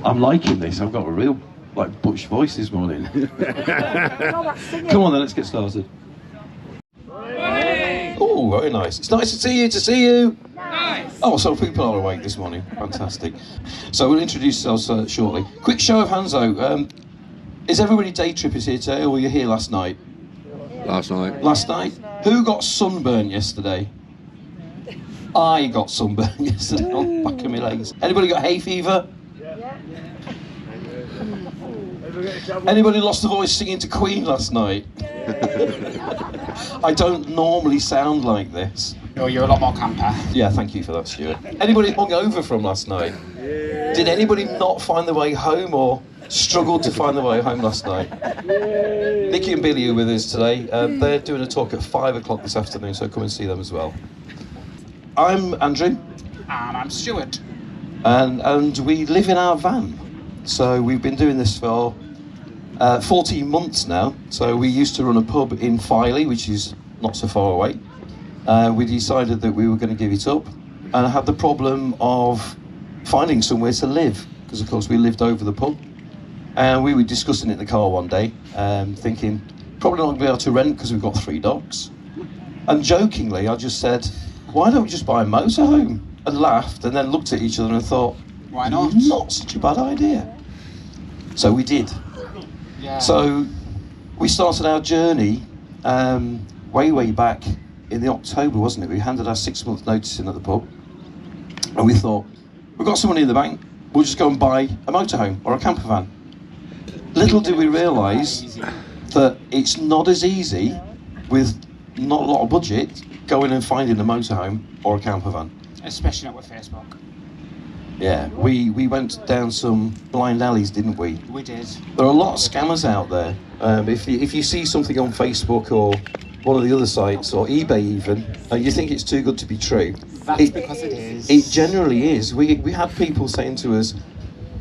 I'm liking this. I've got a real, like, butch voice this morning. Come on then, let's get started. Oh, very nice. It's nice to see you. Nice. Oh, so people are awake this morning. Fantastic. So we'll introduce ourselves shortly. Quick show of hands though. Is everybody day trippers here today, or were you here last night? Last night. Last night? Who got sunburnt yesterday? I got sunburnt yesterday on the back of my legs. Anybody got hay fever? Yeah. Anybody lost the voice singing to Queen last night? I don't normally sound like this. Oh, you're a lot more camper. Yeah, thank you for that, Stuart. Anybody hung over from last night? Did anybody not find their way home or struggled to find their way home last night? Nikki and Billy are with us today. They're doing a talk at 5 o'clock this afternoon, so come and see them as well. I'm Andrew. And I'm Stuart. And we live in our van. So we've been doing this for 14 months now. So we used to run a pub in Filey, which is not so far away. We decided that we were going to give it up, and I had the problem of finding somewhere to live, because of course we lived over the pub, and we were discussing it in the car one day, thinking probably not going to be able to rent because we've got 3 dogs, and jokingly I just said, why don't we just buy a motorhome, and laughed, and then looked at each other and thought, why not? Not such a bad idea. So we did. Yeah. So we started our journey way back in the October, wasn't it? We handed our 6-month notice in at the pub, and we thought, we've got some money in the bank, we'll just go and buy a motorhome or a camper van. Little did we realise that it's not as easy, with not a lot of budget, going and finding a motorhome or a camper van. Especially not with Facebook. Yeah, we went down some blind alleys, didn't we? We did. There are a lot of scammers out there. If you see something on Facebook or one of the other sites, or eBay even, and you think it's too good to be true. That's because it is. It generally is. We had people saying to us,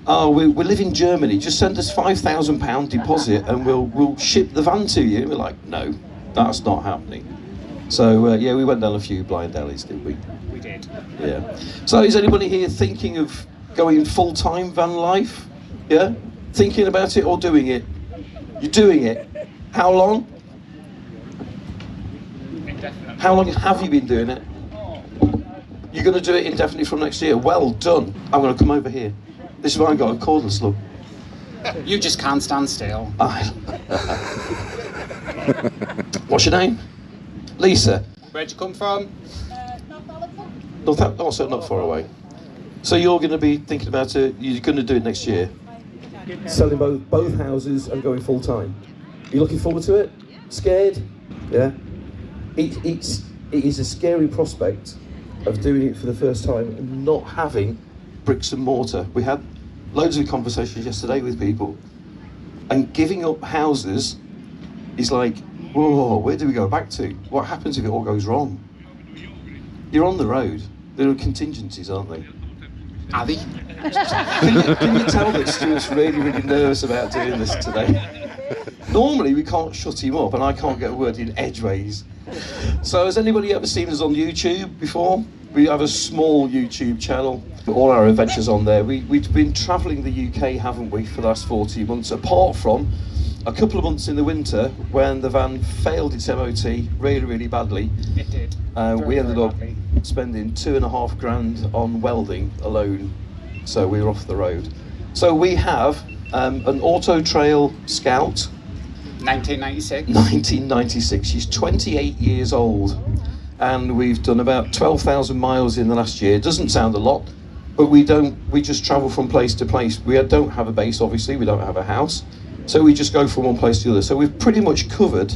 oh, we live in Germany, just send us £5,000 deposit and we'll ship the van to you. And we're like, no, that's not happening. So yeah, we went down a few blind alleys, didn't we? We did. Yeah. So is anybody here thinking of going full-time van life? Yeah? Thinking about it or doing it? You're doing it. How long? Indefinitely. How long have you been doing it? You're going to do it indefinitely from next year. Well done. I'm going to come over here. This is why I got a cordless look. You just can't stand still. What's your name? Lisa. Where'd you come from? Northampton. Also not far away. So you're going to be thinking about it. You're going to do it next year. Selling both houses and going full time. Are you looking forward to it? Scared? Yeah. It is a scary prospect of doing it for the first time and not having bricks and mortar. We had loads of conversations yesterday with people, and giving up houses is like, whoa, where do we go back to? What happens if it all goes wrong? You're on the road. There are contingencies, aren't they? Are they? Can you tell that Stuart's really nervous about doing this today? Normally we can't shut him up and I can't get a word in edgeways. So has anybody ever seen us on YouTube before? We have a small YouTube channel, all our adventures on there. We've been travelling the UK, haven't we, for the last 14 months, apart from a couple of months in the winter when the van failed its MOT really badly. It did. We ended up spending £2.5 grand on welding alone, so we were off the road. So we have an Auto Trail Scout. 1996. 1996. She's 28 years old, and we've done about 12,000 miles in the last year. Doesn't sound a lot, but we just travel from place to place. We don't have a base, obviously. We don't have a house, so we just go from one place to the other. So we've pretty much covered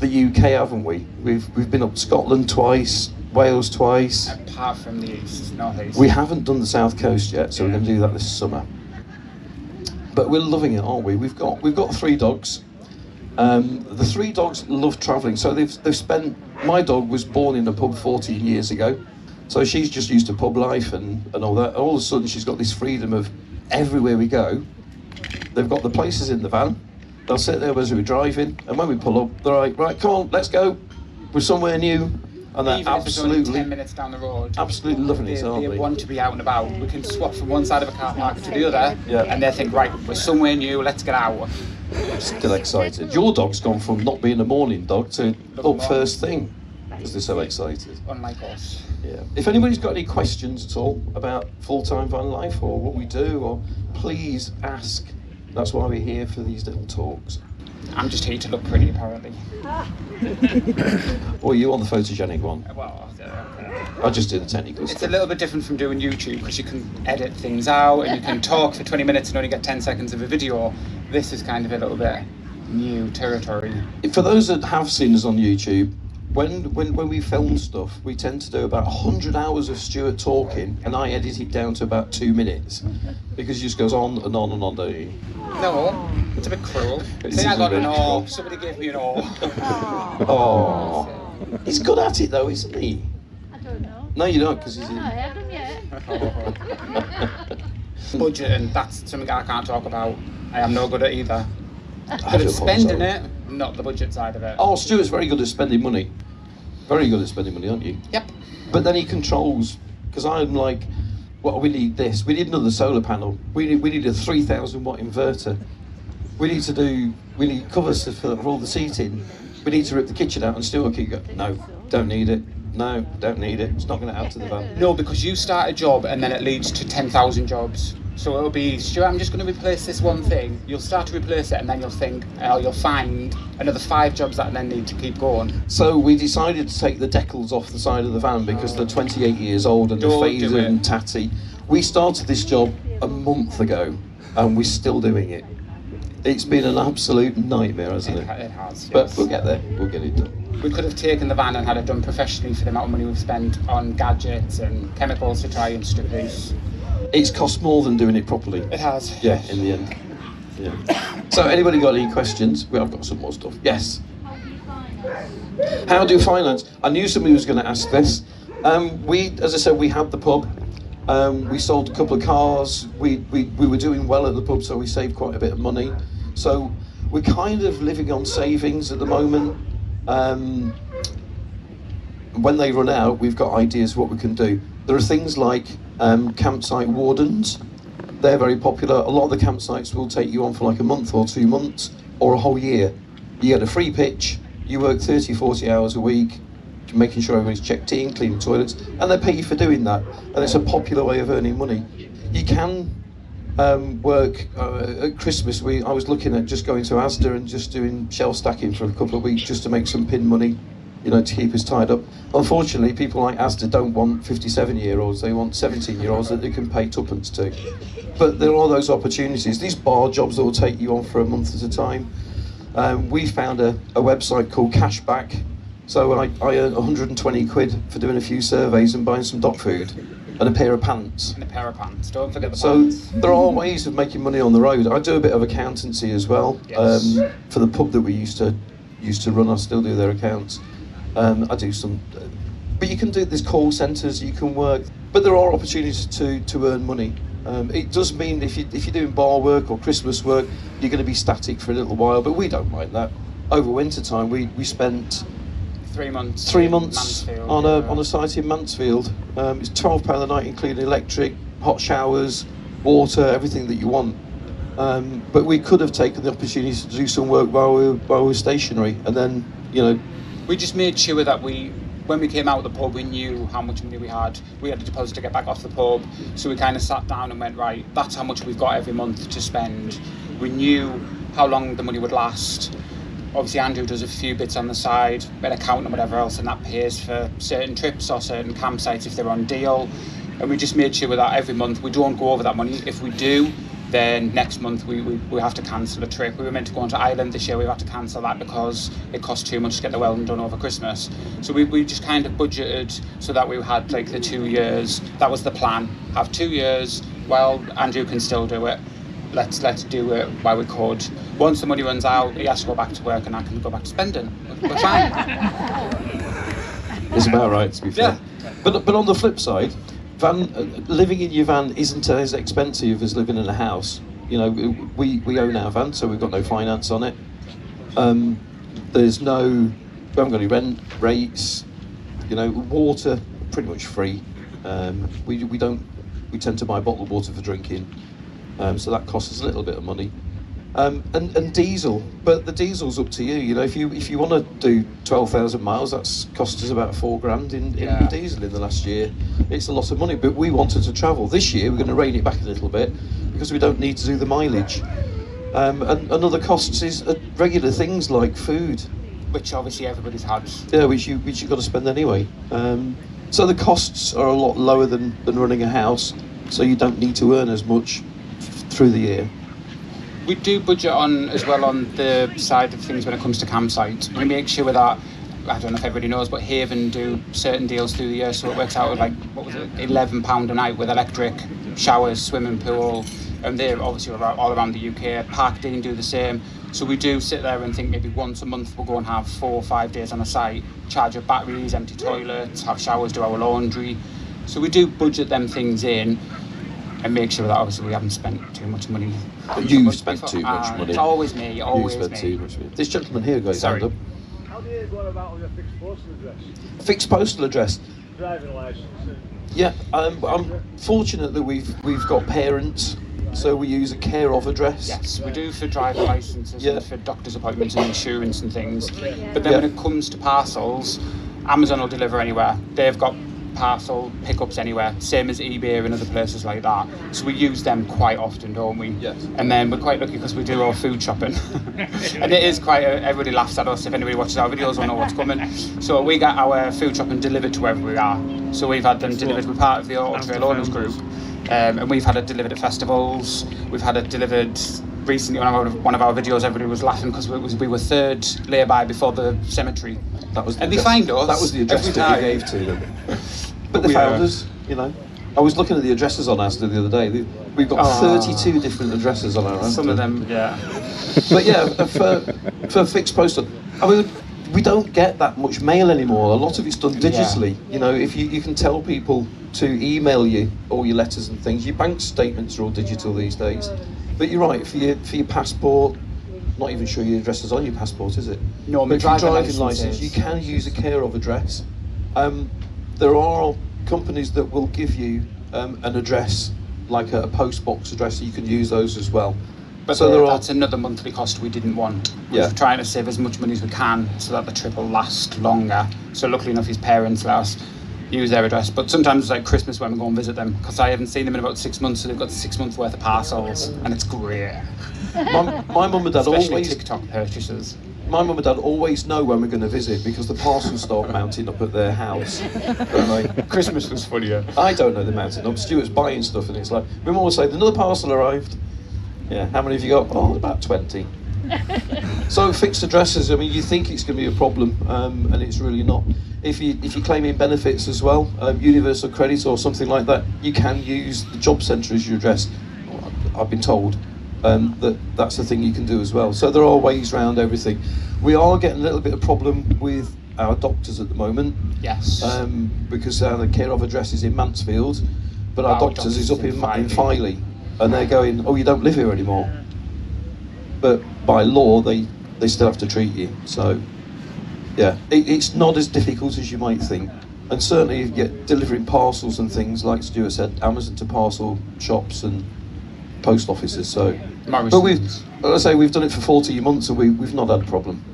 the UK, haven't we? We've been up to Scotland twice, Wales twice. Apart from the northeast. We haven't done the south coast yet, so we're going to do that this summer. But we're loving it, aren't we? We've got 3 dogs. The 3 dogs love travelling, so they've spent. My dog was born in a pub 14 years ago, so she's just used to pub life and all that. All of a sudden, she's got this freedom of everywhere we go. They've got the places in the van. They'll sit there as we're driving, and when we pull up, they're like, right, come on, let's go. We're somewhere new. And they're Even if it's only absolutely, 10 minutes down the road. absolutely loving it, aren't They they? want to be out and about. We can swap from one side of a car park to the other, Yeah. and they think, right, we're somewhere new, let's get out. Still excited. Your dog's gone from not being a morning dog to Love up first thing because they're so excited. Unlike us. Yeah. If anybody's got any questions at all about full-time van life or what we do, or please ask. That's why we're here for these little talks. I'm just here to look pretty, apparently. Or you on the photogenic one? Well, I just do the technical it's stuff. a little bit different from doing YouTube because you can edit things out and you can talk for 20 minutes and only get 10 seconds of a video. This is kind of a little bit new territory. For those that have seen us on YouTube, when we film stuff, we tend to do about 100 hours of Stuart talking, and I edit it down to about 2 minutes because it just goes on and on and on, don't you? No, it's a bit cruel. It See, is I a got bit an all. cruel. Somebody gave me an all. Oh, he's good at it though, isn't he? I don't know. No, you don't, because he's No, I in. haven't yet. Budget, and that's something I can't talk about. I am no good at either. I Good feel at spending sorry. it, not the budget side of it. Oh, Stuart's very good at spending money. Very good at spending money, aren't you? Yep. But then he controls, because I'm like, well, we need this. We need another solar panel. We need a 3,000 watt inverter. We need covers for all the seating. We need to rip the kitchen out, and Stuart keep going, no, don't need it. No, don't need it. It's not going to add to the van. No, because you start a job and then it leads to 10,000 jobs. So it'll be, Stuart, I'm just going to replace this one thing. You'll start to replace it and then you'll think, you'll find another 5 jobs that then need to keep going. So we decided to take the decals off the side of the van because they're 28 years old and they're Don't do faded it. and tatty. We started this job a month ago and we're still doing it. It's been an absolute nightmare, hasn't it? It has, But yes. we'll get there. We'll get it done. We could have taken the van and had it done professionally for the amount of money we've spent on gadgets and chemicals to try and strip loose. It's cost more than doing it properly. It has. Yeah, in the end. Yeah. So anybody got any questions? Well, I've got some more stuff. Yes. How do you finance? I knew somebody was going to ask this. As I said, we had the pub. We sold a couple of cars. We were doing well at the pub, so we saved quite a bit of money. So we're kind of living on savings at the moment. When they run out, we've got ideas of what we can do. There are things like campsite wardens. They're very popular. A lot of the campsites will take you on for like a month or 2 months or a whole year. You get a free pitch, you work 30, 40 hours a week, making sure everybody's checked in, cleaning toilets, and they pay you for doing that. And it's a popular way of earning money. You can work at Christmas. I was looking at just going to Asda and just doing shelf stacking for a couple of weeks just to make some pin money, you know, to keep us tied up. Unfortunately, people like Asda don't want 57-year-olds, they want 17-year-olds that they can pay tuppence to. But there are those opportunities. These bar jobs that will take you on for a month at a time. We found a website called Cashback. So I earned 120 quid for doing a few surveys and buying some dog food and a pair of pants. And a pair of pants. Don't forget the So pants. there are ways of making money on the road. I do a bit of accountancy as well. Yes. For the pub that we used to run, I still do their accounts. I do some, but you can do, there's call centres, you can work, but there are opportunities to earn money. It does mean if you're doing bar work or Christmas work, you're going to be static for a little while, but we don't mind that. Over winter time, we spent 3 months. 3 months Mansfield, on a site in Mansfield. It's £12 a night, including electric, hot showers, water, everything that you want. But we could have taken the opportunity to do some work while we were stationary, and then, you know. We just made sure that when we came out of the pub, we knew how much money we had. We had a deposit to get back off the pub, so we kind of sat down and went, right, that's how much we've got every month to spend. We knew how long the money would last. Obviously, Andrew does a few bits on the side, an account and whatever else, and that pays for certain trips or certain campsites if they're on deal. And we just made sure that every month we don't go over that money. If we do, then next month we have to cancel a trip. We were meant to go on to Ireland this year. We had to cancel that because it cost too much to get the welding done over Christmas. So we just kind of budgeted so that we had like the 2 years. That was the plan. Have 2 years. Well, Andrew can still do it. Let's do it while we could. Once the money runs out, he has to go back to work and I can go back to spending. We're fine. It's about right, to be fair. Yeah. But on the flip side, living in your van isn't as expensive as living in a house. You know, we own our van, so we've got no finance on it. We haven't got any rent rates. You know, water pretty much free. We tend to buy bottled water for drinking, so that costs us a little bit of money. And diesel, but the diesel's up to you. You know, if you want to do 12,000 miles, that's cost us about $4,000 in diesel in the last year. It's a lot of money, but we wanted to travel. This year we're going to rein it back a little bit because we don't need to do the mileage. And other costs is regular things like food, which obviously everybody's had. Yeah, which you've got to spend anyway. So the costs are a lot lower than running a house, so you don't need to earn as much through the year. We do budget on as well on the side of things when it comes to campsites. We make sure that, I don't know if everybody knows, but Haven do certain deals through the year, so it works out at like, what was it, £11 a night with electric, showers, swimming pool, and they're obviously all around the UK. Park Dean do the same. So we do sit there and think maybe once a month we'll go and have 4 or 5 days on a site, charge up batteries, empty toilets, have showers, do our laundry. So we do budget them things in and make sure that obviously we haven't spent too much money. You've spent too much money. It's always me, always you spent me. Too much money. This gentleman here got his hand up. How do you go about with a fixed postal address? Fixed postal address? Driving licence. Yeah, I'm fortunate that we've got parents, so we use a care of address. Yes, we do for driving licences and for doctor's appointments and insurance and things. But then when it comes to parcels, Amazon will deliver anywhere. They've got parcel pickups anywhere, same as eBay and other places like that. So we use them quite often, don't we? Yes. And then we're quite lucky because we do our food shopping. And it is quite, everybody laughs at us. If anybody watches our videos will know what's coming. So we get our food shopping delivered to wherever we are. So we've had them delivered, we're part of the Auto Trail Owners Group. And we've had it delivered at festivals. We've had it delivered recently on one of our videos. Everybody was laughing because we were third lay-by before the cemetery. That was the and address, they find us. That was the address that we gave to them. But they found us, you know. I was looking at the addresses on Asda the other day. We've got 32 different addresses on our Asda. Some of them, yeah. But yeah, for fixed postal, I mean, we don't get that much mail anymore. A lot of it's done digitally. You know, if you can tell people to email you all your letters and things. Your bank statements are all digital these days. But you're right, for your passport, not even sure your address is on your passport, is it? No, but for your driving licence, you can use a care of address. There are companies that will give you an address, like a post box address, so you can use those as well. But so that's another monthly cost we didn't want. We're trying to save as much money as we can so that the trip will last longer. So luckily enough, his parents let us use their address. But sometimes it's like Christmas when we go and visit them, because I haven't seen them in about 6 months, so they've got 6 months worth of parcels, and it's great. My mum and dad Especially TikTok purchases. My mum and dad always know when we're going to visit because the parcels start mounting up at their house. Christmas was funnier. I don't know they're mounting up. Stuart's buying stuff and it's like, my mum will say, another parcel arrived. Yeah, how many have you got? Oh, about 20. So fixed addresses, I mean, you think it's going to be a problem, and it's really not. If you're claiming benefits as well, universal credit or something like that, you can use the job centre as your address. I've been told. That's the thing you can do as well. So there are ways around everything. We are getting a little bit of problem with our doctors at the moment. Yes. Because the care of address is in Mansfield, but our doctors is up in Filey, and they're going, oh, you don't live here anymore. But by law, they still have to treat you. So, yeah, it's not as difficult as you might think. And certainly, if you get delivering parcels and things, like Stuart said, Amazon to parcel shops and post offices. So, but we've done it for 40 months and we've not had a problem.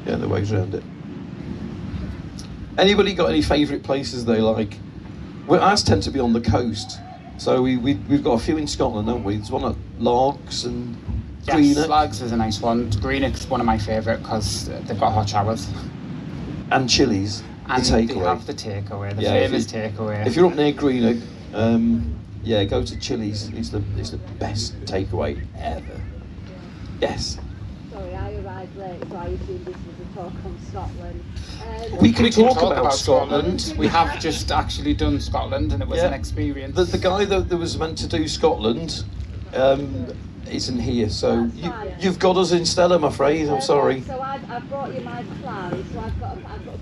Yeah, there are ways around it. Anybody got any favourite places they like? Well, ours tend to be on the coast. So we've got a few in Scotland, haven't we? There's one at Largs and Greenock. Yes, Largs is a nice one. Greenock's one of my favourite because they've got hot showers. And Chili's, and the takeaway. They have the takeaway, the famous takeaway. If you're up near Greenock, yeah, go to Chili's. It's the best takeaway ever. Yes. Sorry, I arrived late, so I assumed this was a talk on Scotland. We can talk about Scotland. We have just actually done Scotland, and it was an experience. The guy that was meant to do Scotland isn't here, so you've got us instead, I'm afraid. I'm sorry. So I've brought you my plan. So I've got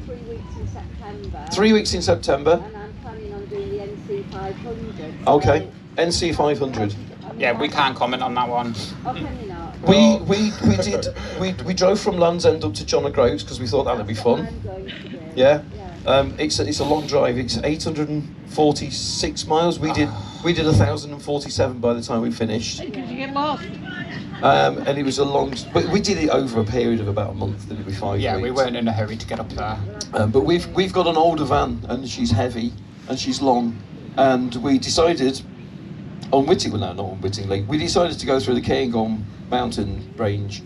3 weeks in September. 3 weeks in September. And I'm planning on doing the NC 500. Okay, NC 500. Yeah, we can't comment on that one. Oh, can you not? We drove from Land's End up to John O'Groats because we thought that'd be fun. I'm going to do. Yeah. It's a long drive. It's 846 miles. We did 1,047 by the time we finished. Did you get lost? And it was a long. We did it over a period of about a month. Didn't we? 5 weeks. Yeah, we weren't in a hurry to get up there. But we've got an older van, and she's heavy and she's long, and we decided on Whitting. Well, no, not on Whittingley. We decided to go through the Cairngorm mountain range.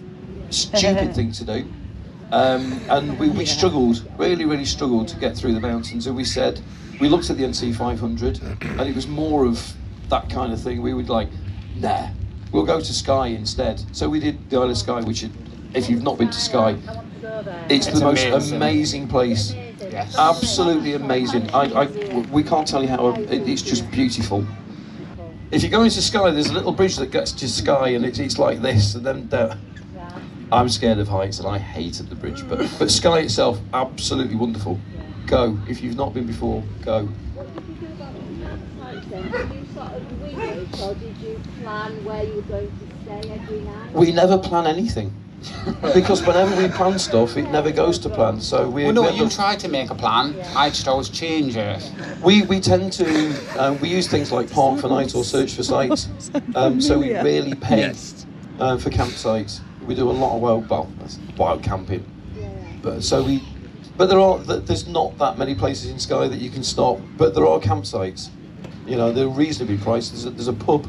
Stupid thing to do. And we struggled, really struggled to get through the mountains. And we said, we looked at the NC 500, and it was more of that kind of thing. We would like, nah, we'll go to Skye instead. So we did the Isle of Skye, which, if you've not been to Skye, it's the most amazing place. Yes. Absolutely amazing. We can't tell you how, it's just beautiful. If you go into Skye, there's a little bridge that gets to Skye, and it's like this, and then I'm scared of heights, and I hated the bridge, but Skye itself, absolutely wonderful. Go, if you've not been before, go. What did you do about the campsites then? Did you sort of wing it, or did you plan where you were going to stay every night? We never plan anything, because whenever we plan stuff, it never goes to plan. So you try to make a plan. I just always change it. We tend to we use things like Park for Night or Search for Sites. So we really pay for campsites. We do a lot of wild camping. But there's not that many places in Skye that you can stop. But there are campsites. You know, they're reasonably priced. There's a pub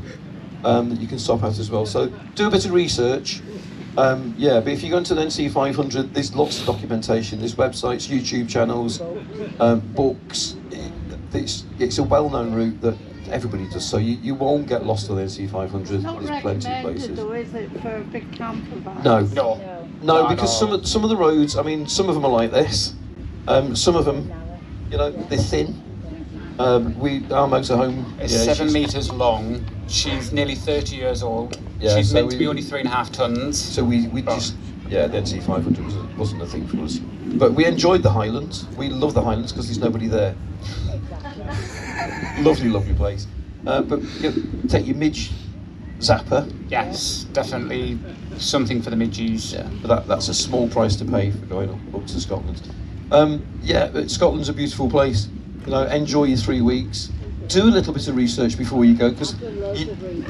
that you can stop at as well. So do a bit of research. But if you go into the NC 500, there's lots of documentation. There's websites, YouTube channels, books. It's a well-known route that everybody does. So you won't get lost on the NC 500. Not There's plenty of places. recommended though, is it, for a big camper van? No, because some of the roads. I mean, some of them are like this. Some of them, you know, they're thin. Our motorhome is 7 meters long. She's nearly 30 years old. Yeah, she's so meant to be only 3.5 tons. So we just the NC 500 wasn't a thing for us. But we enjoyed the Highlands. We love the Highlands because there's nobody there. Lovely place. But take your midge zapper. Yes, definitely something for the midgies. Yeah, but that's a small price to pay for going up to Scotland. But Scotland's a beautiful place. You know, enjoy your 3 weeks. Do a little bit of research before you go, because I've done loads of research.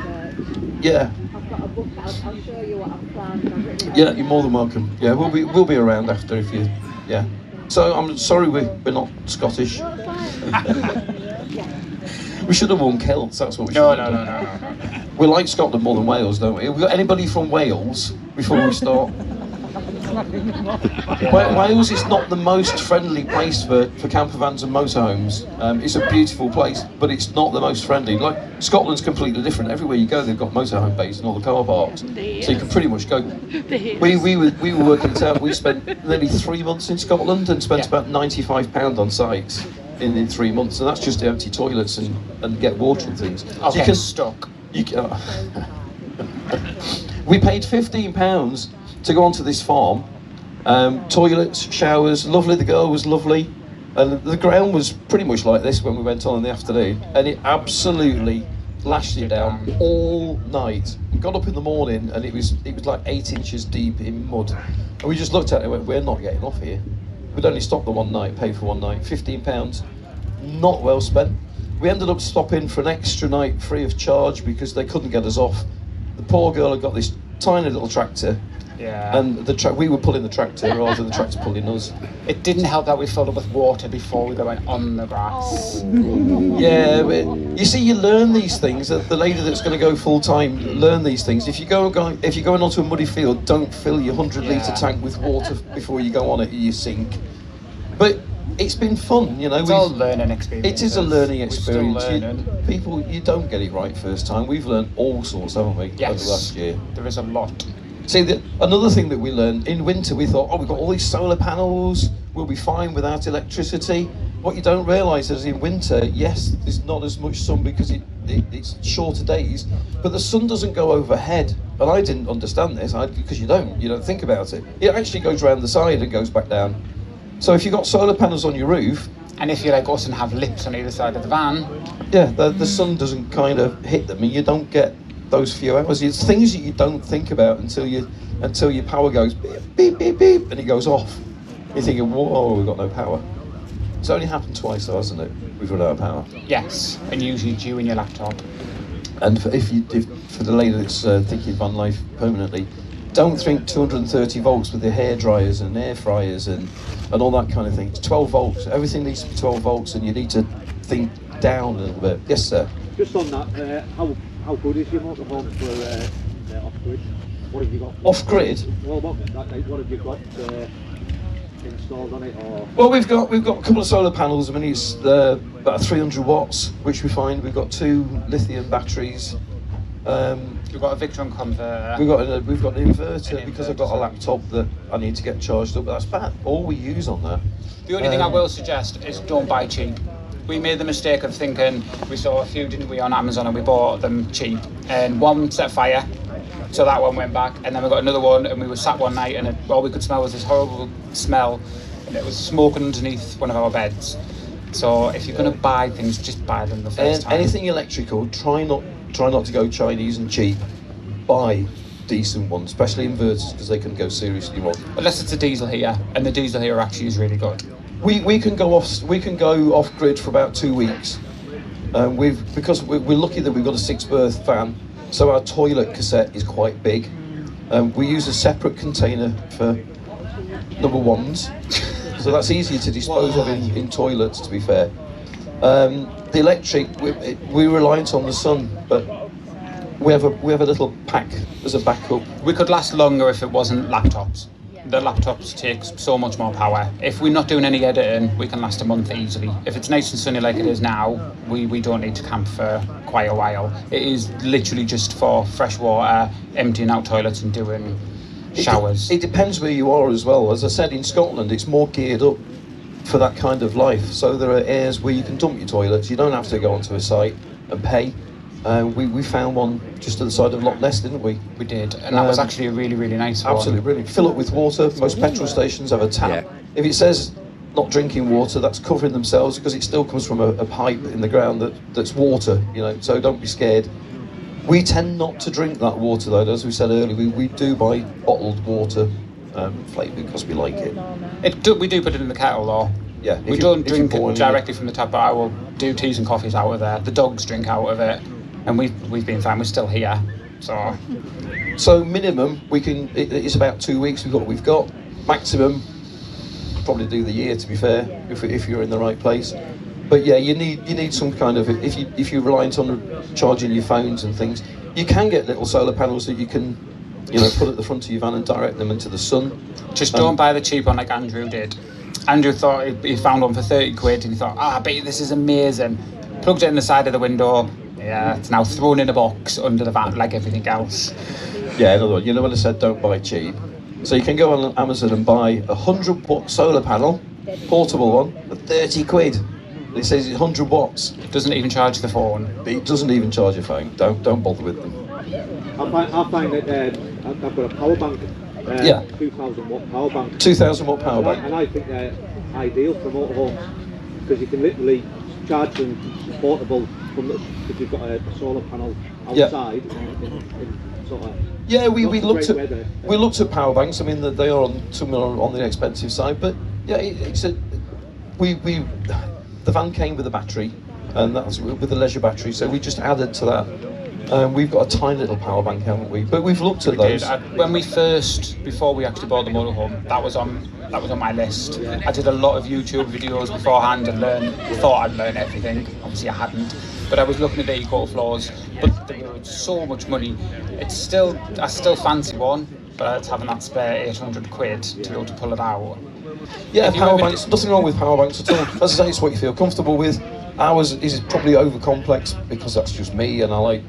yeah. I've got a book out. I'll show you what I've planned. I've written it Yeah, down. you're more than welcome. Yeah, we'll be around after if you. Yeah. So I'm sorry we're not Scottish. No, it's fine. Yeah. We should have worn kilts. That's what we should have done. No. We like Scotland more than Wales, don't we? Have we got anybody from Wales before we start? Wales is not the most friendly place for camper vans and motorhomes. It's a beautiful place, but it's not the most friendly. Like Scotland's completely different. Everywhere you go, they've got motorhome bays and all the car parks, so you can pretty much go. We were working it out. We spent nearly 3 months in Scotland and spent about £95 on sites in 3 months, and that's just to empty toilets and get water and things. I'll So you get can stuck. We paid £15 to go onto this farm. Toilets, showers, lovely. The girl was lovely, and the ground was pretty much like this when we went on in the afternoon, and it absolutely lashed it down all night. We got up in the morning and it was like 8 inches deep in mud, and we just looked at it and went, we're not getting off here. We'd only stopped the one night, paid for one night, £15, not well spent. We ended up stopping for an extra night free of charge because they couldn't get us off. The poor girl had got this tiny little tractor. Yeah. And we were pulling the tractor rather than the tractor pulling us. It didn't help that we filled up with water before we went on the grass. Yeah, but you see, you learn these things. The lady that's going to go full time learn these things. If you're going onto a muddy field, don't fill your 100-litre tank with water before you go on it. You sink. But it's been fun, you know. It's all learning experience. It is a learning We're still experience. learning. You don't get it right first time. We've learned all sorts, haven't we? Yes. Over the last year. There is a lot. See, another thing that we learned, in winter we thought, we've got all these solar panels, we'll be fine without electricity. What you don't realise is in winter, yes, there's not as much sun because it's shorter days, but the sun doesn't go overhead. And I didn't understand this, because you don't think about it. It actually goes round the side and goes back down. So if you've got solar panels on your roof, and if you like us and have lips on either side of the van, yeah, the sun doesn't kind of hit them and you don't get those few hours. It's things that you don't think about until your power goes beep, beep, beep, beep, and it goes off. You're thinking, whoa, we've got no power. It's only happened twice, though, hasn't it? We've run out of power. Yes, and usually due in your laptop. And for the lady that's thinking VanLIfe permanently, don't think 230 volts with the hair dryers and air fryers and all that kind of thing. It's 12 volts. Everything needs to be 12 volts, and you need to think down a little bit. Yes, sir. Just on that, how good is your motorhome for off-grid? What have you got? Off-grid? Well, what have you got installed on it? Or? Well, we've got a couple of solar panels. I mean, it's about 300 watts, which we find. We've got 2 lithium batteries. We've got a Victron converter. We've got an inverter because I've got a laptop that I need to get charged up. But that's about all we use on that. The only thing I will suggest is don't buy cheap. We made the mistake of thinking, we saw a few, didn't we, on Amazon, and we bought them cheap. And one set fire, so that one went back. And then we got another one, and we were sat one night, and all we could smell was this horrible smell, and it was smoking underneath one of our beds. So if you're going to buy things, just buy them the first time. Anything electrical, try not to go Chinese and cheap. Buy decent ones, especially inverters, because they can go seriously wrong. Unless it's a diesel heater, and the diesel heater actually is really good. We can go off grid for about 2 weeks. Because we're lucky that we've got a 6-berth van, so our toilet cassette is quite big. We use a separate container for number ones, so that's easier to dispose of in toilets, to be fair. The electric, we're reliant on the sun, but we have a little pack as a backup. We could last longer if it wasn't laptops. The laptops take so much more power. If we're not doing any editing, we can last a month easily. If it's nice and sunny like it is now, we don't need to camp for quite a while. It is literally just for fresh water, emptying out toilets and doing showers. It depends where you are as well. As I said, in Scotland, it's more geared up for that kind of life. So there are areas where you can dump your toilets. You don't have to go onto a site and pay. We found one just to the side of Loch Ness, didn't we? We did, and that was actually a really, really nice one. Absolutely brilliant. Fill up with water. Most petrol stations have a tap. Yeah. If it says not drinking water, that's covering themselves because it still comes from a pipe in the ground that's water, so don't be scared. We tend not to drink that water though, as we said earlier. We do buy bottled water flavoured because we like it. We do put it in the kettle though. Yeah. We don't drink it directly from the tap, but I will do teas and coffees out of there. The dogs drink out of it. And we've been fine. We're still here, so minimum it's about 2 weeks. We've got maximum probably do the year, to be fair, if you're in the right place. But yeah, you need some kind of, if you're reliant on charging your phones and things, you can get little solar panels that you can put at the front of your van and direct them into the sun. Just don't buy the cheap one like Andrew did. Andrew thought he found one for 30 quid and he thought, I bet this is amazing. Plugged it in the side of the window. Yeah, it's now thrown in a box under the van like everything else. Yeah, in other words, when I said don't buy cheap, so you can go on Amazon and buy a 100-watt solar panel, portable one, for 30 quid. It says it's 100 watts. It doesn't even charge the phone. It doesn't even charge your phone. Don't bother with them. I find that I've got a power bank. 2,000-watt power bank. 2,000-watt power bank. And I think they're ideal for motorhomes because you can literally charge them portable because you've got a solar panel outside. In sort of yeah, we looked at power banks. I mean, they are on the expensive side, but yeah, the van came with a battery, and that's with the leisure battery. So we just added to that. We've got a tiny little power bank, haven't we? But we've looked at those. When before we actually bought the motorhome, that was on my list. I did a lot of YouTube videos beforehand and thought I'd learn everything. Obviously I hadn't, but I was looking at the eco floors, but there was so much money. I still fancy one, but it's having that spare 800 quid to be able to pull it out. Yeah, power banks, nothing wrong with power banks at all. As I say, it's what you feel comfortable with. Ours is probably over complex because that's just me and I like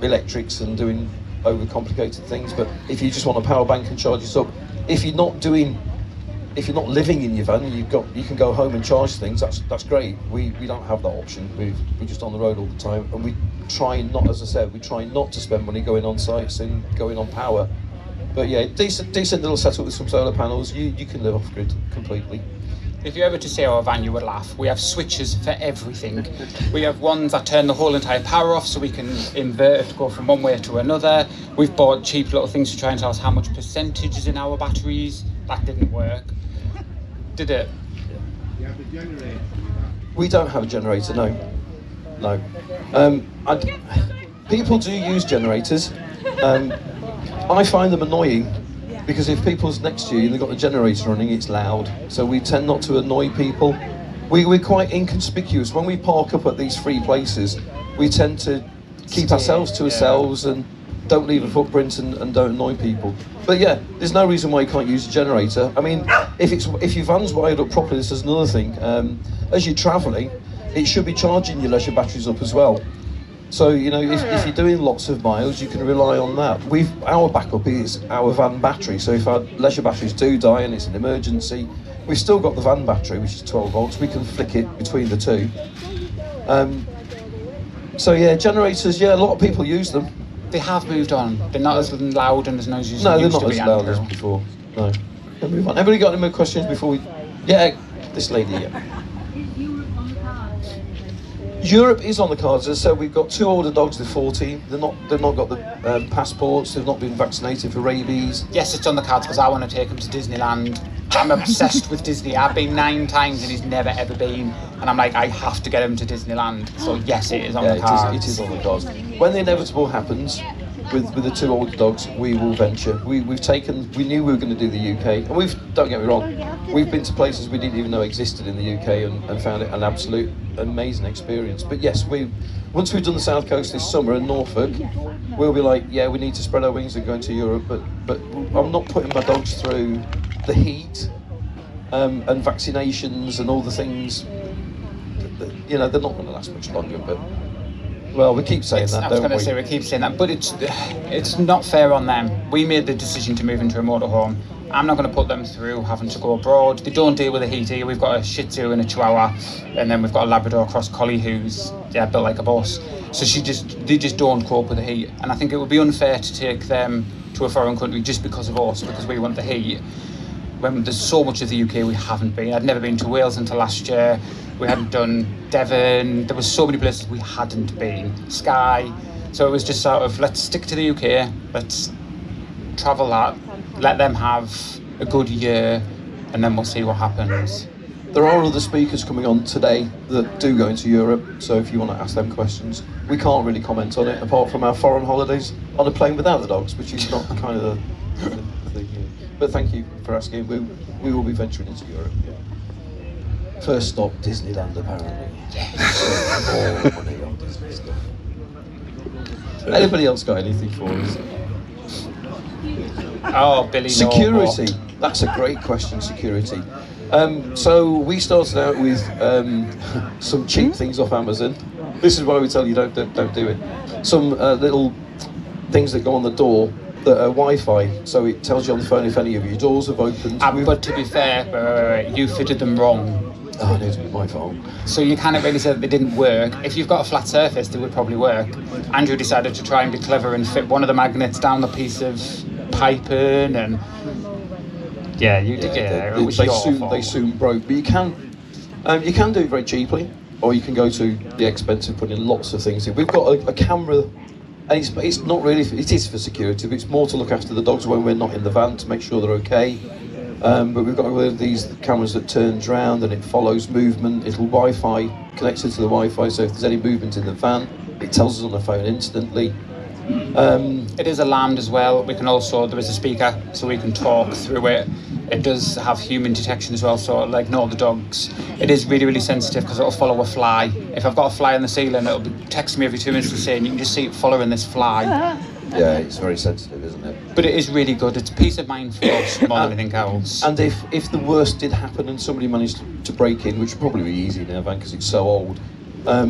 electrics and doing overcomplicated things, but if you just want a power bank and charge yourself, if you're not living in your van, you can go home and charge things. That's great. We don't have that option. We're just on the road all the time, and we try not, as I said, to spend money going on sites and going on power. But yeah, decent little setup with some solar panels. You can live off grid completely. If you ever to see our van, you would laugh. We have switches for everything. We have ones that turn the whole entire power off so we can invert it to go from one way to another. We've bought cheap little things to try and tell us how much percentage is in our batteries. That didn't work. Did it? We don't have a generator, no. People do use generators. I find them annoying because if people's next to you and they've got the generator running, it's loud. So we tend not to annoy people. We're quite inconspicuous. When we park up at these free places, we tend to keep ourselves to ourselves and don't leave a footprint and don't annoy people. But yeah, there's no reason why you can't use a generator. I mean, if your van's wired up properly, this is another thing. As you're travelling, it should be charging your leisure batteries up as well. So, you know, if you're doing lots of miles, you can rely on that. Our backup is our van battery, so if our leisure batteries do die and it's an emergency, we've still got the van battery, which is 12 volts, we can flick it between the two. So yeah, generators, yeah, a lot of people use them. They have moved on. They're not as loud and as noisy as No, they they're used not to as be, loud as Andrew. before, no. We'll move on. Everybody got any more questions before we... Yeah, this lady, yeah. Europe is on the cards. As I said, we've got 2 older dogs, they're 14. They've not got the passports, they've not been vaccinated for rabies. Yes, it's on the cards because I want to take him to Disneyland. I'm obsessed with Disney. I've been 9 times and he's never ever been. And I'm like, I have to get him to Disneyland. So yes, it is on the cards. It is on the cards. When the inevitable happens, with the 2 older dogs, we will venture. We knew we were going to do the UK, and don't get me wrong, we've been to places we didn't even know existed in the UK and found it an absolute amazing experience. But yes, once we've done the South Coast this summer in Norfolk, we'll be like, yeah, we need to spread our wings and go into Europe, but I'm not putting my dogs through the heat and vaccinations and all the things. You know, they're not going to last much longer, but... Well, we keep saying that, don't we? I was going to say we keep saying that, but it's not fair on them. We made the decision to move into a motorhome. I'm not going to put them through having to go abroad. They don't deal with the heat here. We've got a Shih Tzu and a Chihuahua, and then we've got a Labrador cross collie who's built like a bus. So they just don't cope with the heat. And I think it would be unfair to take them to a foreign country just because of us, because we want the heat. When there's so much of the UK we haven't been. I'd never been to Wales until last year. We hadn't done Devon. There was so many places we hadn't been. Skye. So it was just sort of, let's stick to the UK. Let's travel that. Let them have a good year, and then we'll see what happens. There are other speakers coming on today that do go into Europe, so if you want to ask them questions, we can't really comment on it, apart from our foreign holidays on a plane without the dogs, which is not kind of the thing here. But thank you for asking. We will be venturing into Europe. Yeah. First stop, Disneyland, apparently. Yes. More money on Disney stuff. Anybody else got anything for us? Oh, Billy. Security. That's a great question, security. So we started out with some cheap things off Amazon. This is why we tell you don't do it. Some little things that go on the door that are Wi-Fi, so it tells you on the phone if any of your doors have opened. But to be fair, you fitted them wrong. Oh, no, it's my fault. So you can't really say that they didn't work. If you've got a flat surface, they would probably work. Andrew decided to try and be clever and fit one of the magnets down the piece of piping, and yeah, you did. Yeah, it was your fault. They soon broke. But you can do it very cheaply, or you can go to the expense of putting lots of things in. We've got a camera, and it's not really. It is for security, but it's more to look after the dogs when we're not in the van to make sure they're okay. But we've got one of these cameras that turns round and it follows movement. It'll Wi-Fi connected to the Wi-Fi, so if there's any movement in the van, it tells us on the phone instantly. It is alarmed as well. We can also, there is a speaker, so we can talk through it. It does have human detection as well, so like no the dogs. It is really, really sensitive because it'll follow a fly. If I've got a fly on the ceiling, it'll text me every 2 minutes to say, and you can just see it following this fly. Yeah, it's very sensitive, isn't it? But it is really good. It's peace of mind for us more than anything else. And if the worst did happen and somebody managed to break in, which would probably be easy in our van because it's so old,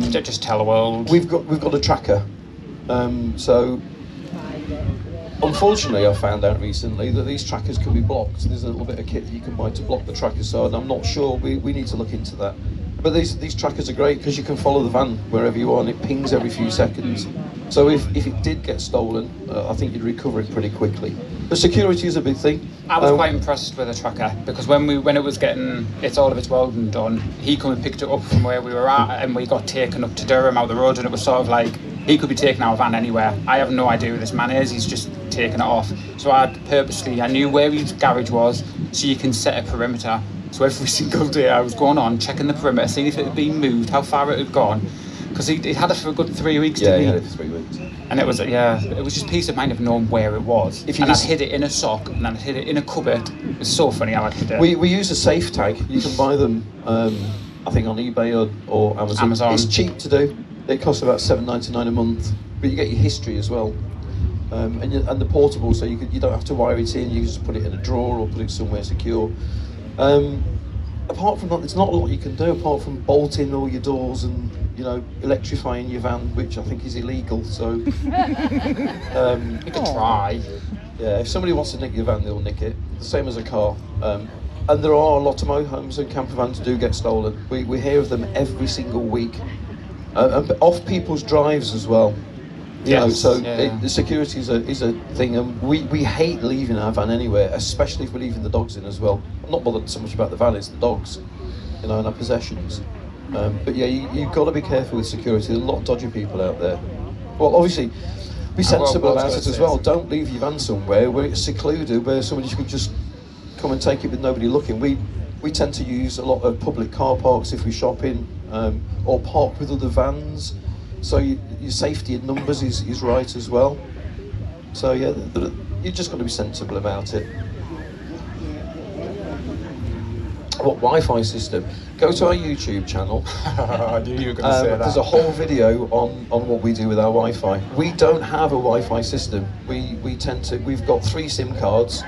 just tell the world. We've got a tracker. So unfortunately, I found out recently that these trackers can be blocked. There's a little bit of kit that you can buy to block the trackers, so I'm not sure. We need to look into that. But these trackers are great because you can follow the van wherever you are, and it pings every few seconds. So if it did get stolen, I think you'd recover it pretty quickly. But security is a big thing. I was quite impressed with the tracker because when it was getting all of its welding done, he come and picked it up from where we were at, and we got taken up to Durham out the road, and it was sort of like he could be taking our van anywhere. I have no idea who this man is. He's just taken it off. So I knew where his garage was, so you can set a perimeter. So every single day I was going on, checking the perimeter, seeing if it had been moved, how far it had gone. Because he had it for a good 3 weeks, Yeah, didn't he he? had it for 3 weeks. And it was, it was just peace of mind of knowing where it was. If you and I'd just- hid it in a sock, and I'd hid it in a cupboard. It was so funny how I'd hid it. We use a safe tag. You can buy them, I think, on eBay or Amazon. It's cheap to do. It costs about $7.99 a month, but you get your history as well. And the portable, so you don't have to wire it in. You can just put it in a drawer or put it somewhere secure. Apart from that, there's not a lot you can do apart from bolting all your doors and electrifying your van, which I think is illegal. So You could try. yeah, if somebody wants to nick your van, they'll nick it. The same as a car. And there are a lot of motorhomes and camper vans do get stolen. We hear of them every single week, and off people's drives as well. The security is a thing, and we hate leaving our van anywhere, especially if we're leaving the dogs in as well. I'm not bothered so much about the van; it's the dogs, and our possessions. But yeah, you've got to be careful with security. There's a lot of dodgy people out there. Well, obviously, be sensible about it as well. Don't leave your van somewhere where it's secluded, where somebody can just come and take it with nobody looking. We tend to use a lot of public car parks if we're shopping, or park with other vans. So your safety in numbers is right as well. So yeah, you just got to be sensible about it. What Wi-Fi system? Go to our YouTube channel. I knew you were going to say that. There's a whole video on what we do with our Wi-Fi. We don't have a Wi-Fi system. We've got 3 SIM cards.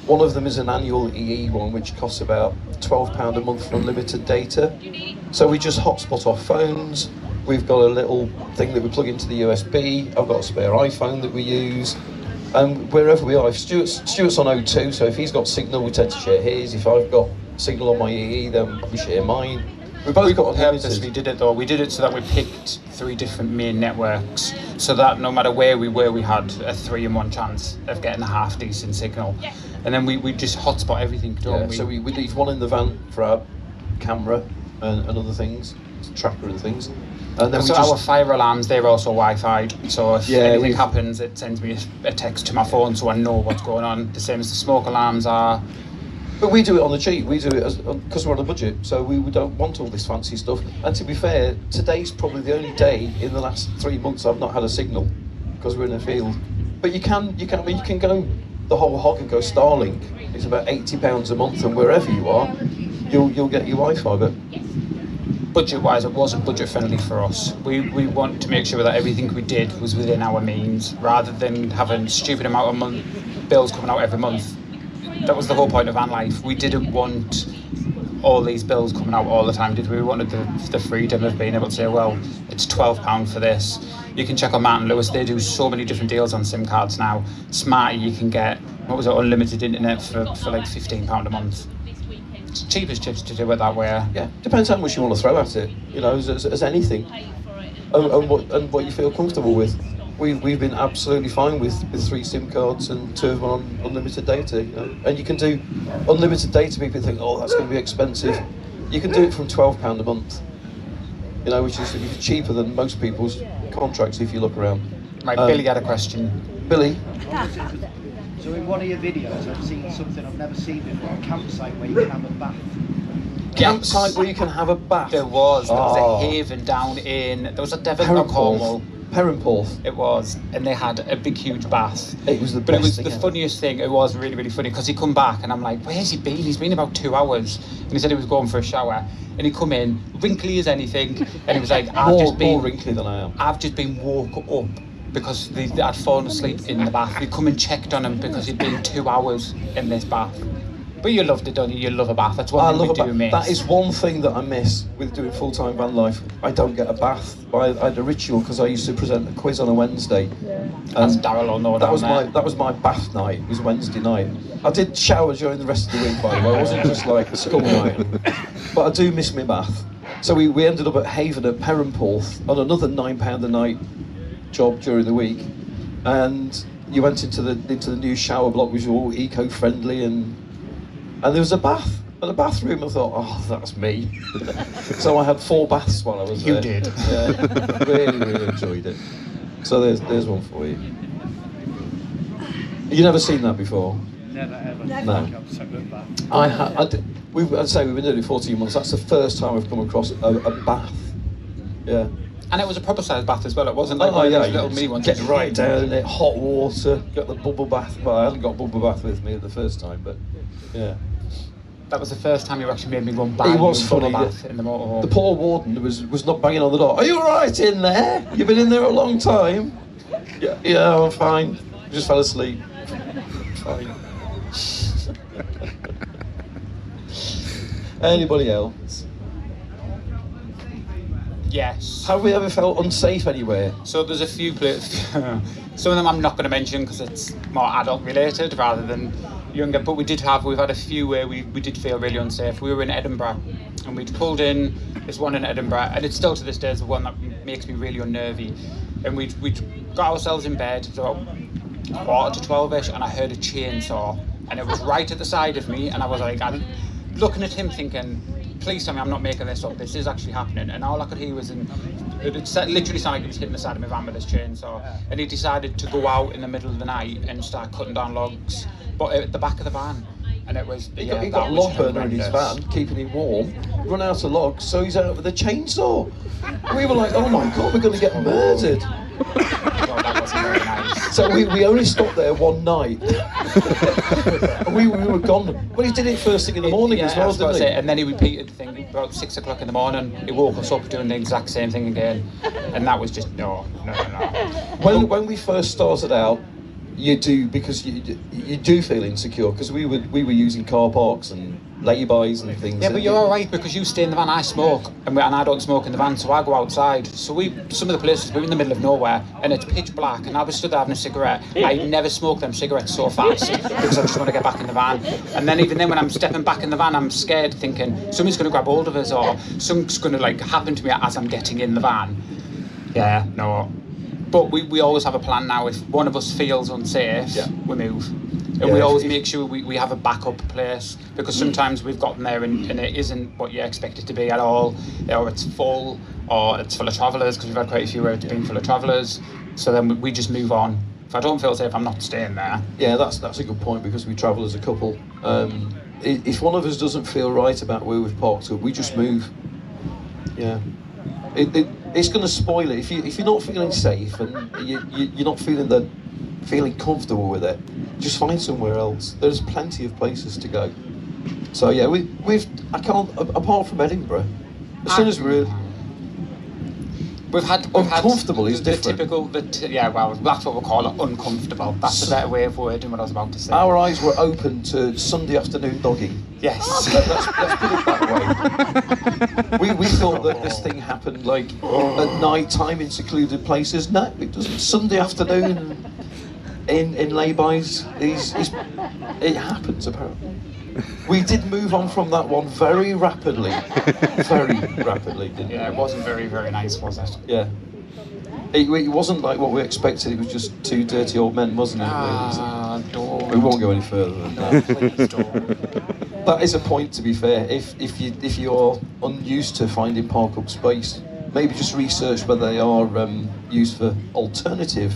One of them is an annual EE one, which costs about £12 a month for unlimited data. So we just hotspot off phones. We've got a little thing that we plug into the USB. I've got a spare iPhone that we use. And wherever we are, if Stuart's on O2, so if he's got signal, we tend to share his. If I've got signal on my EE, then we share mine. We've both got unlimited. We did it though. We did it so that we picked 3 different main networks, so that no matter where we were, we had a 3 in 1 chance of getting a half decent signal. And then we just hotspot everything. So we leave one in the van for our camera and other things, tracker and things. And then our fire alarms, they're also Wi-Fi, so if anything happens, it sends me a text to my phone so I know what's going on. The same as the smoke alarms are. But we do it on the cheap. We do it because we're on a budget, so we don't want all this fancy stuff. And to be fair, today's probably the only day in the last 3 months I've not had a signal because we're in a field. But you can go the whole hog and go Starlink. It's about £80 a month, and wherever you are, you'll get your Wi-Fi. But budget-wise, it wasn't budget-friendly for us. We want to make sure that everything we did was within our means, rather than having stupid amount of bills coming out every month. That was the whole point of VanLIfe. We didn't want all these bills coming out all the time, did we? We wanted the freedom of being able to say, well, it's £12 for this. You can check on Martin Lewis, they do so many different deals on SIM cards now. Smarty, you can get, unlimited internet for like £15 a month. It's cheap as chips to do it that way. Yeah, depends how much you want to throw at it, as anything, and what you feel comfortable with. We've been absolutely fine with 3 SIM cards and 2 of them on unlimited data. And you can do unlimited data. People think, oh, that's going to be expensive. You can do it from £12 a month, which is cheaper than most people's contracts if you look around. Right, Billy had a question. Billy? So in one of your videos, I've seen something I've never seen before, a campsite where you can have a bath. Campsite where you can have a bath? There was a haven down there was a Devon or Cornwall. Perranporth. It was, and they had a big, huge bath. It was the best But it was thing the ever. funniest thing. It was really, really funny because he come back and I'm like, where's he been? He's been about 2 hours. And he said he was going for a shower. And he come in, wrinkly as anything, and he was like, more wrinkly than I am. I've just been woke up because I'd fallen asleep in the bath. We come and checked on him because he'd been 2 hours in this bath. But you loved it, don't you? You love a bath. That's one thing we do miss. That is one thing that I miss with doing full-time van life. I don't get a bath. I had a ritual because I used to present a quiz on a Wednesday. That's Daryl or no. That was my bath night. It was Wednesday night. I did shower during the rest of the week, by the way. I wasn't just like school night. But I do miss my bath. So we ended up at Haven at Perranporth on another £9 a night job during the week, and you went into the new shower block, which was all eco-friendly, and there was a bath and a bathroom. I thought, oh, that's me. So I had 4 baths while I was there. You did. Yeah, really enjoyed it. So there's one for you. You never seen that before? never ever No. think I'm so good at that. I'd say we've been doing it 14 months. That's the first time I've come across a bath. Yeah. And it was a proper sized bath as well. It wasn't like one of those little mini ones. Get right down in it, hot water, got the bubble bath. Well, I hadn't got bubble bath with me the first time, but yeah. That was the first time you actually made me run back. It was funny. Bath in the motorhome. The poor warden was not banging on the door. Are you all right in there? You've been in there a long time. Yeah, I'm fine. Just fell asleep. Fine. Anybody else? Yes. Have we ever felt unsafe anywhere? So there's a few places. Some of them I'm not going to mention because it's more adult related rather than younger. But we've had a few where we did feel really unsafe. We were in Edinburgh and we'd pulled in this one in Edinburgh, and it's still to this day is the one that makes me really unnervy. And we'd got ourselves in bed, so 11:45ish, and I heard a chainsaw, and it was right at the side of me, and I was like, I'm looking at him thinking, please tell me I'm not making this up, this is actually happening. And all I could hear was, it literally sounded like it was hitting the side of my van with this chainsaw. And he decided to go out in the middle of the night and start cutting down logs, but at the back of the van. And it was, He got a log burner in his van, keeping him warm, run out of logs, so he's out with a chainsaw. We were like, oh my God, we're going to get murdered. God, that wasn't very nice. So we only stopped there one night. And we were gone. Well, he did it first thing in the morning as well, didn't he? And then he repeated the thing about 6 o'clock in the morning. He woke us up doing the exact same thing again. And that was just, no. When we first started out, you do, because you do feel insecure, because we were using car parks and lay-bys and things. Yeah, but you're all right because you stay in the van. I smoke, and I don't smoke in the van, so I go outside. So some of the places we're in the middle of nowhere, and it's pitch black, and I was stood there having a cigarette. I never smoked them cigarettes so fast because I just want to get back in the van. And then even then, when I'm stepping back in the van, I'm scared, thinking somebody's going to grab hold of us or something's going to happen to me as I'm getting in the van. Yeah, no. But we always have a plan now. If one of us feels unsafe, we move. And we always make sure we have a backup place, because sometimes we've gotten there and it isn't what you expect it to be at all, or it's full, or it's full of travellers, because we've had quite a few where it's been full of travellers. So then we just move on. If I don't feel safe, I'm not staying there. Yeah, that's a good point, because we travel as a couple. If one of us doesn't feel right about where we've parked up, we just move. Yeah. It's going to spoil it. If you're not feeling safe and you're not feeling comfortable with it, just find somewhere else. There's plenty of places to go. So yeah, I can't, apart from Edinburgh, as soon as we're uncomfortable is different. Well, that's what we'll call it, uncomfortable. That's a better way of wording what I was about to say. Our eyes were open to Sunday afternoon dogging. Yes. Let's put it that way. We thought that this thing happened at night time in secluded places. No, it doesn't. Sunday afternoon in lay-bys, it happens apparently. We did move on from that one very rapidly, didn't we? Yeah, it wasn't very, very nice, was it? Yeah. It wasn't like what we expected. It was just two dirty old men, wasn't it? Don't. We won't go any further than that. Please don't. That is a point, to be fair. If you're unused to finding park-up space, maybe just research whether they are used for alternative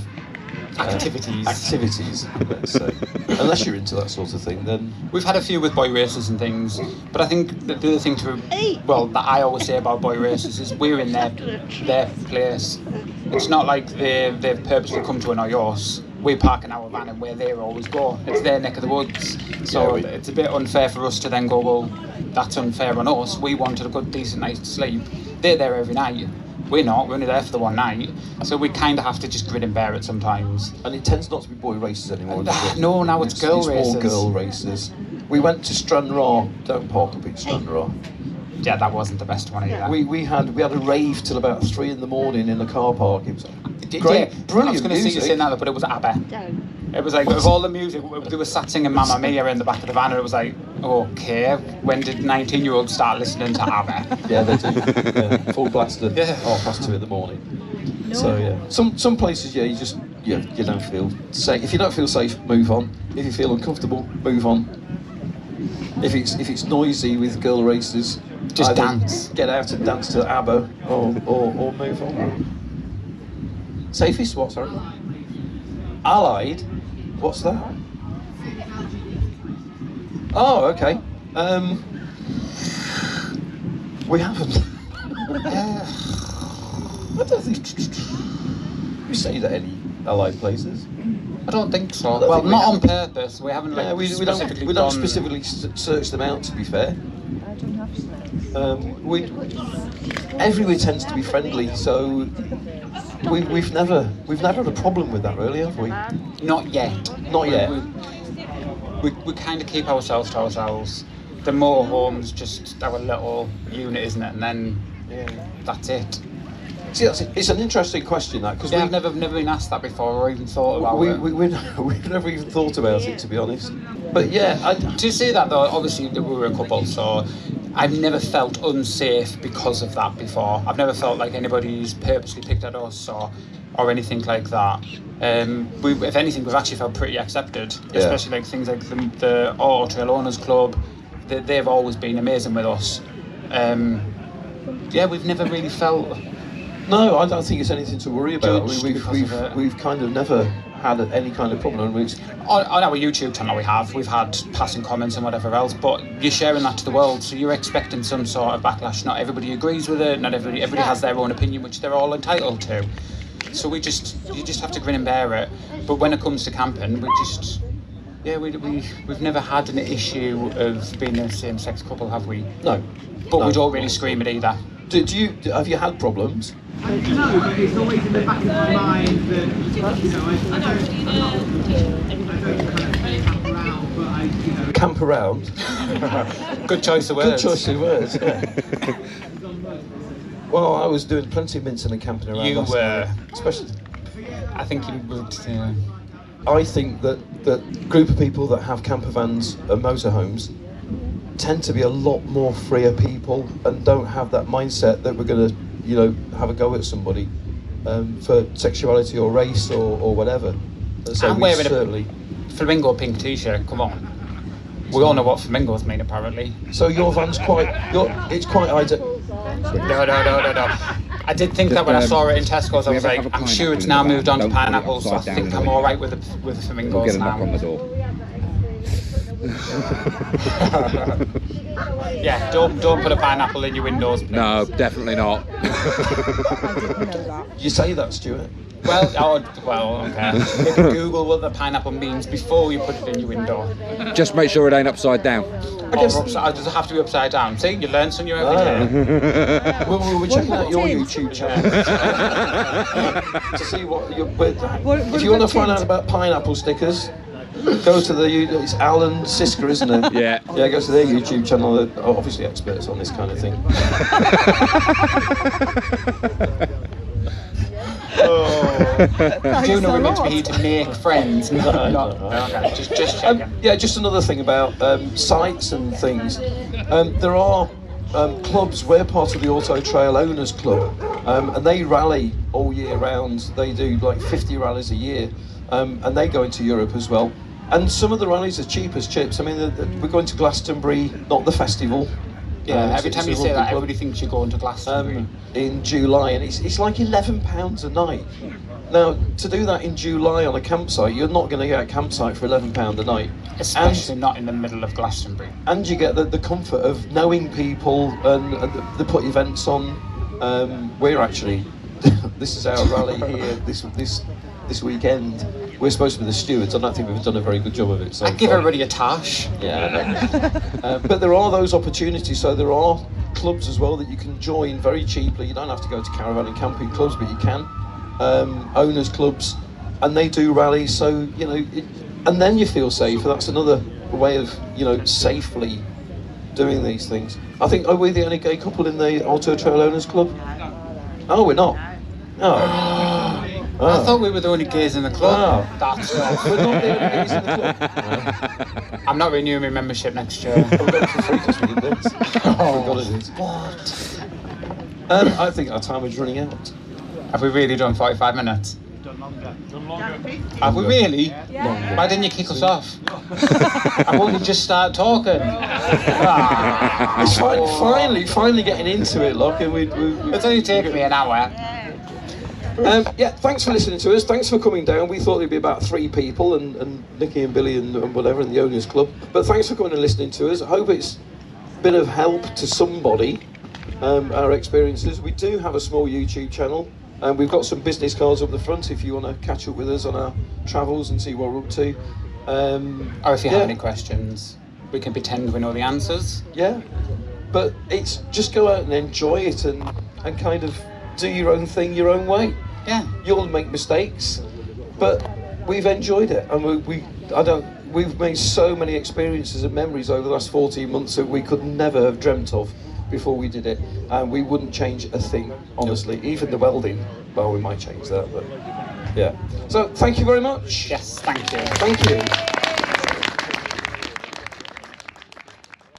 activities, let's say. Unless you're into that sort of thing, then we've had a few with boy races and things, but I think the other thing that I always say about boy races is we're in their place. It's not like they've purposely come to annoy us. We park in our van and where they always go. It's their neck of the woods. So it's a bit unfair for us to then go, well, that's unfair on us. We wanted a good, decent night's sleep. They're there every night. We're not, we're only there for the one night, so we kind of have to just grin and bear it sometimes. And it tends not to be boy races anymore, does it? No, now it's girl races. It's more girl races. We went to Stranraer, don't park up in Stranraer. Yeah, that wasn't the best one either. We had a rave till about 3 in the morning in the car park. It was great, brilliant I was going to see you saying that, but it was ABBA. It was like, of all the music, they were sat singing Mamma Mia in the back of the van, and it was like, okay, when did 19-year-olds start listening to ABBA? Yeah, they do. Yeah. Full blasted, 2:30 in the morning. No. So yeah, some places, you don't feel safe. If you don't feel safe, move on. If you feel uncomfortable, move on. If it's noisy with girl races, just dance. Get out and dance to ABBA, or move on. Safest what, sorry? Allied? What's that? Oh, okay. We haven't. I don't think we stayed at any allied places. I don't think so. I don't Well, think we not have. on purpose. We haven't like We specifically don't done- specifically search them out. To be fair, I don't have snacks. Everywhere tends to be friendly, so we've never had a problem with that, really, have we? Not yet. Not yet. We kind of keep ourselves to ourselves. The motorhome's just our little unit, isn't it? And then that's it. See, it's an interesting question, that, because Yeah, I've never been asked that before or even thought about it. we've never even thought about it, to be honest. But yeah, To say that though, obviously we were a couple, so I've never felt unsafe because of that before. I've never felt like anybody's purposely picked at us or anything like that. If anything, we've actually felt pretty accepted, especially like things like the Auto Trail Owners Club. They've always been amazing with us. We've never really felt. no, I don't think it's anything to worry about. Judged We've because of it. we've kind of never had any kind of problem. On our YouTube channel we've had passing comments and whatever else, but you're sharing that to the world, so you're expecting some sort of backlash. Not everybody agrees with it, not everybody has their own opinion, which they're all entitled to. So you just have to grin and bear it. But when it comes to camping, we've never had an issue of being a same-sex couple, have we? No. But No. we don't really scream it either. Have you had problems? No, but it's always in the back of my mind that, I don't Camp around. Good choice of Good words. choice of words. Yeah. Well, I was doing plenty of mincing and camping around. You last were. night, especially. I think you would. I think that group of people that have camper vans and motorhomes tend to be a lot more freer people and don't have that mindset that we're going to, have a go at somebody for sexuality or race or whatever. So I'm we wearing certainly. a flamingo pink t-shirt. Come on. We all know what flamingos mean, apparently. So your van's it's quite ideal. No. I did think that when I saw it in Tesco's, I was like, I'm sure it's now moved on to pineapples, so I think I'm all right with the We'll flamingos get a knock now. on the door. Yeah, don't put a pineapple in your windows, please. No, definitely not. You say that, Stuart. Okay. You can Google what the pineapple means before you put it in your window. Just make sure it ain't upside down. Does it have to be upside down? See, you learn something every day. We're checking out your YouTube channel to see what if you want to find out about pineapple stickers, go to it's Alan Sisker, isn't it? Yeah. Yeah, go to their YouTube channel. They're obviously experts on this kind of thing. Do you know we're meant to be here to make friends? Okay, just checking. Just another thing about sites and things. There are clubs. We're part of the Auto Trail Owners Club, and they rally all year round. They do like 50 rallies a year, and they go into Europe as well. And some of the rallies are cheap as chips. I mean, we're going to Glastonbury, not the festival. Yeah, every It's time a you say rugby that, club. everybody thinks you're going to Glastonbury. In July, and it's like £11 a night. Now, to do that in July on a campsite, you're not going to get a campsite for £11 a night. Especially not in the middle of Glastonbury. And you get the comfort of knowing people, and they put events on. We're actually, this is our rally here this weekend. We're supposed to be the stewards. I don't think we've done a very good job of it so I'd give far. everybody a tash. Yeah, but there are those opportunities. So there are clubs as well that you can join very cheaply. You don't have to go to caravan and camping clubs, but you can. Owners clubs, and they do rallies. So and then you feel safer. That's another way of safely doing these things. I think, are we the only gay couple in the Auto Trail Owners Club? Oh, we're not. Oh. I thought we were the only gays in the club. Oh. That's We're not the only gays in the club. I'm not renewing my membership next year. We've got it for free because we did this. What? I think our time is running out. Have we really done 45 minutes? Done longer. Have we really? Longer. Why didn't you kick us off? I've only just started talking. It's finally getting into it, look, and It's only taken me an hour. Yeah, thanks for listening to us. Thanks for coming down. We thought there'd be about 3 people, and Nikki and Billy and whatever, and the owners club. But thanks for coming and listening to us. I hope it's a bit of help to somebody. Our experiences. We do have a small YouTube channel, and we've got some business cards up the front if you want to catch up with us on our travels and see what we're up to. Or if you have any questions, we can pretend we know the answers. Yeah, but it's just go out and enjoy it and kind of do your own thing your own way. Yeah. You'll make mistakes, but we've enjoyed it, and we've made so many experiences and memories over the last 14 months that we could never have dreamt of before we did it, and we wouldn't change a thing, honestly. Even the welding, well, we might change that, but yeah. So thank you very much. Yes, thank you. Thank you.